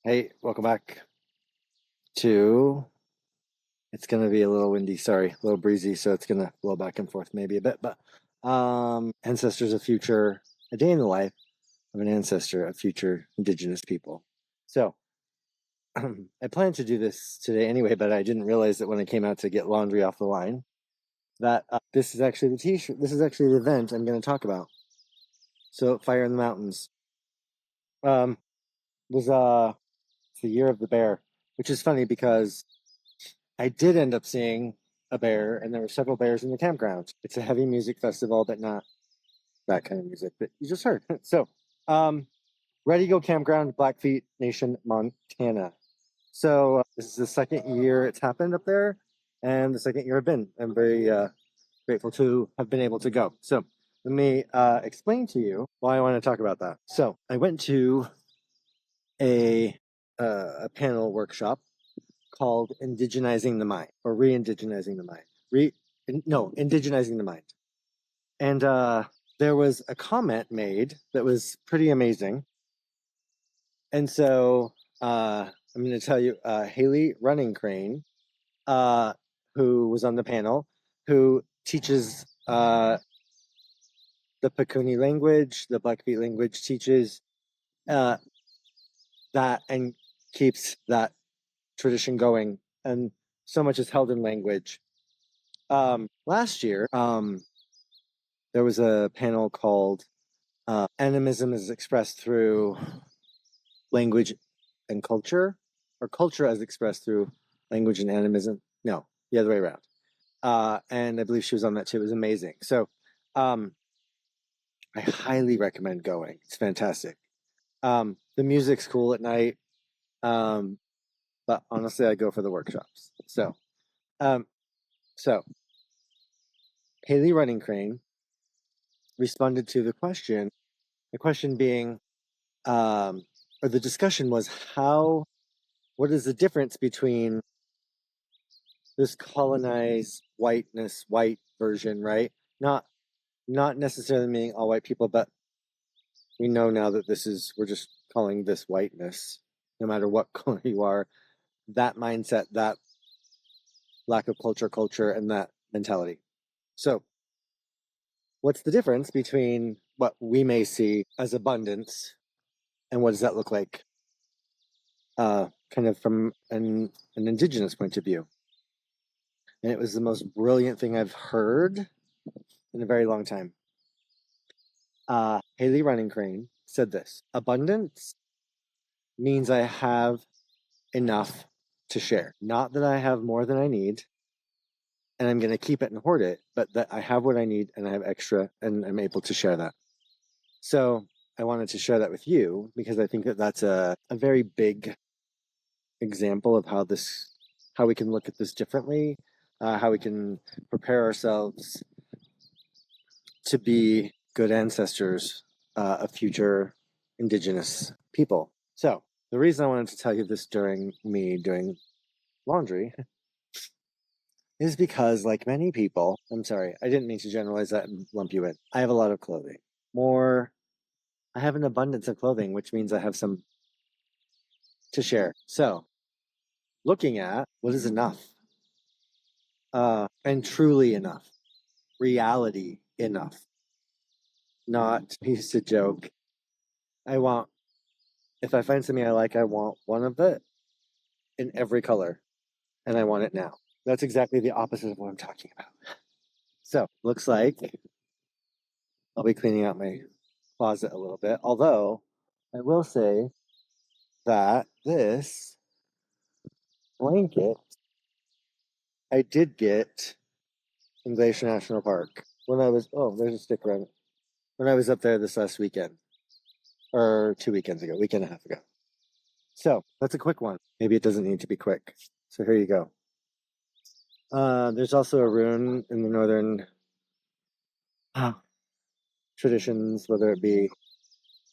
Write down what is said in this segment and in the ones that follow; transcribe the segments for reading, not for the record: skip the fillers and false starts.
Hey, welcome back to. It's gonna be a little windy, sorry, a little breezy, so it's gonna blow back and forth maybe a bit. But ancestors of future, a day in the life of an ancestor of future Indigenous people. So I planned to do this today anyway, but I didn't realize that when I came out to get laundry off the line that this is actually the T-shirt. This is actually the event I'm going to talk about. So Fire in the Mountains um, was it's the year of the bear, which is funny because I did end up seeing a bear, and there were several bears in the campground. It's a heavy music festival, but not that kind of music that you just heard. So, Ready Go Campground, Blackfeet Nation, Montana. So this is the second year it's happened up there, and the second year I've been. I'm very grateful to have been able to go. So let me explain to you why I want to talk about that. So I went to a panel workshop called Indigenizing the Mind or Re-Indigenizing the Mind. Indigenizing the Mind. And there was a comment made that was pretty amazing. And so I'm going to tell you, Haley Running Crane, who was on the panel, who teaches the Pekuni language, the Blackfeet language, teaches that and keeps that tradition going. And so much is held in language. Last year, there was a panel called Animism is Expressed Through Language and Culture, or Culture as Expressed Through Language and Animism. No, the other way around. And I believe she was on that too. It was amazing. So I highly recommend going. It's fantastic. The music's cool at night. But honestly, I go for the workshops. Um, so Haley Running Crane responded to the question. The question being, or the discussion was what is the difference between this colonized white version, right? Not necessarily meaning all white people, but we know now that we're just calling this whiteness, no matter what color you are, that mindset, that lack of culture, and that mentality. So what's the difference between what we may see as abundance and what does that look like kind of from an indigenous point of view? And it was the most brilliant thing I've heard in a very long time. Haley Running Crane said this: abundance means I have enough to share. Not that I have more than I need and I'm going to keep it and hoard it, but that I have what I need and I have extra and I'm able to share that. So I wanted to share that with you because I think that that's a very big example of how we can look at this differently, how we can prepare ourselves to be good ancestors of future Indigenous people. So the reason I wanted to tell you this during me doing laundry is because, like many people, I'm sorry, I didn't mean to generalize that and lump you in. I have a lot of clothing. I have an abundance of clothing, which means I have some to share. So looking at what is enough, and truly enough, reality enough. Not, I used to joke, if I find something I like, I want one of it in every color, and I want it now. That's exactly the opposite of what I'm talking about. So, looks like I'll be cleaning out my closet a little bit, although I will say that this blanket I did get in Glacier National Park when I was, oh, there's a sticker on it, when I was up there this last weekend, or 2 weekends ago, week and a half ago. So that's a quick one. Maybe it doesn't need to be quick. So here you go. There's also a rune in the northern traditions, whether it be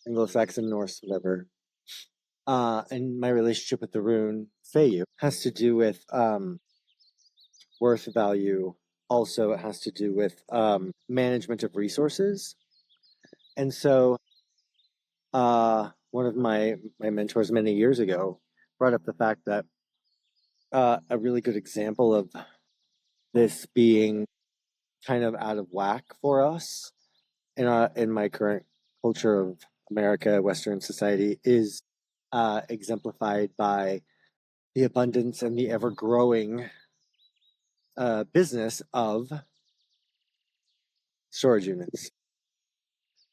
Anglo-Saxon, Norse, whatever. And my relationship with the rune Feiyu has to do with worth value. Also, it has to do with management of resources. And so one of my mentors many years ago brought up the fact that a really good example of this being kind of out of whack for us in my current culture of America, Western society, is exemplified by the abundance and the ever growing business of storage units.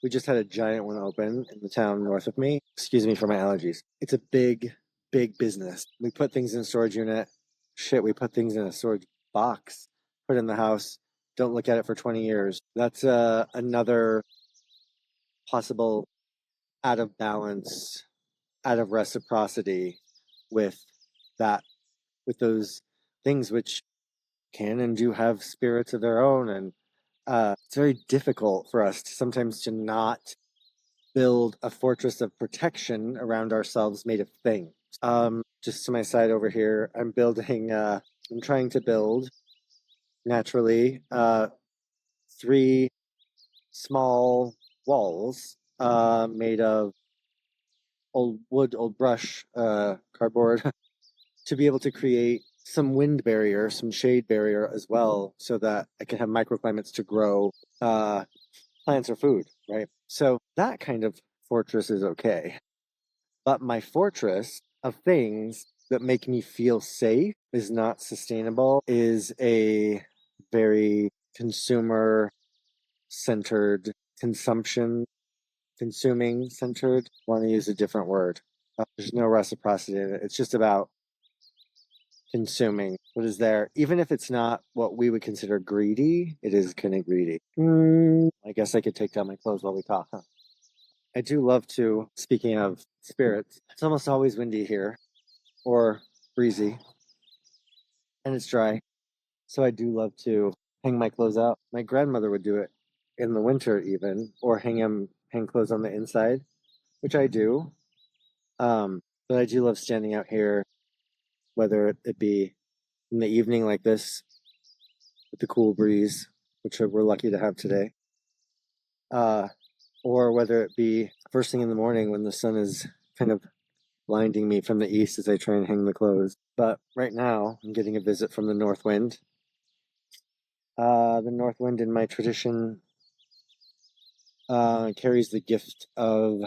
We just had a giant one open in the town north of me. Excuse me for my allergies. It's a big, big business. We put things in a storage unit. Shit, we put things in a storage box, put it in the house. Don't look at it for 20 years. That's another possible out of balance, out of reciprocity with that, with those things which can and do have spirits of their own. And it's very difficult for us sometimes to not build a fortress of protection around ourselves made of things. Just to my side over here, I'm trying to build naturally 3 small walls made of old wood, old brush, cardboard, to be able to create some wind barrier, some shade barrier as well, so that I can have microclimates to grow plants or food, right? So that kind of fortress is okay. But my fortress of things that make me feel safe is not sustainable, is a very consumer centered, consuming centered. I want to use a different word. There's no reciprocity in it. It's just about consuming what is there. Even if it's not what we would consider greedy, it is kind of greedy. I guess I could take down my clothes while we talk, huh? I do love to, speaking of spirits, it's almost always windy here, or breezy, and it's dry. So I do love to hang my clothes out. My grandmother would do it in the winter even, or hang clothes on the inside, which I do. But I do love standing out here, whether it be in the evening like this with the cool breeze, which we're lucky to have today, or whether it be first thing in the morning when the sun is kind of blinding me from the east as I try and hang the clothes. But right now, I'm getting a visit from the north wind. The north wind in my tradition carries the gift of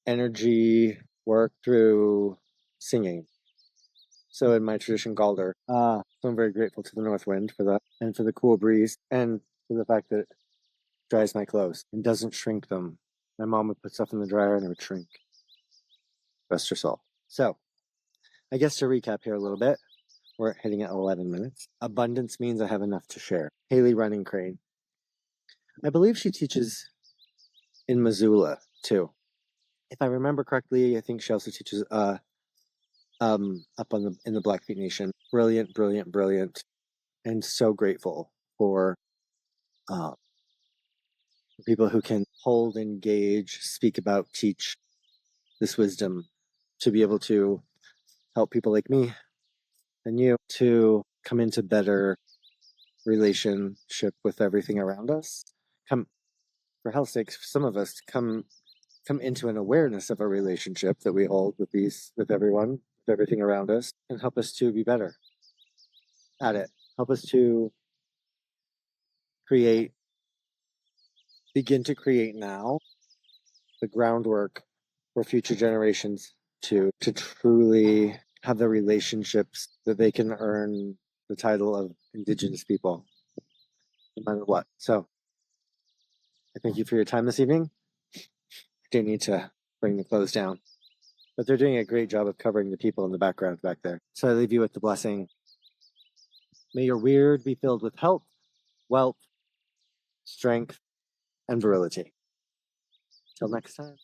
energy work through singing. So in my tradition, Galder. So I'm very grateful to the north wind for that, and for the cool breeze, and for the fact that it dries my clothes and doesn't shrink them. My mom would put stuff in the dryer and it would shrink. Rest her soul. So I guess to recap here a little bit, we're hitting at 11 minutes. Abundance means I have enough to share. Haley Running Crane. I believe she teaches in Missoula too. If I remember correctly, I think she also teaches up in the Blackfeet Nation. Brilliant, brilliant, brilliant, and so grateful for people who can hold, engage, speak about, teach this wisdom, to be able to help people like me and you to come into better relationship with everything around us. Come, for hell's sake, some of us come into an awareness of a relationship that we hold with everyone, with everything around us, and help us to be better at it. Help us to begin to create now the groundwork for future generations to truly have the relationships that they can earn the title of Indigenous people, no matter what. So I thank you for your time this evening. I do need to bring the clothes down, but they're doing a great job of covering the people in the background back there. So I leave you with the blessing. May your weird be filled with health, wealth, strength, and virility. Till next time.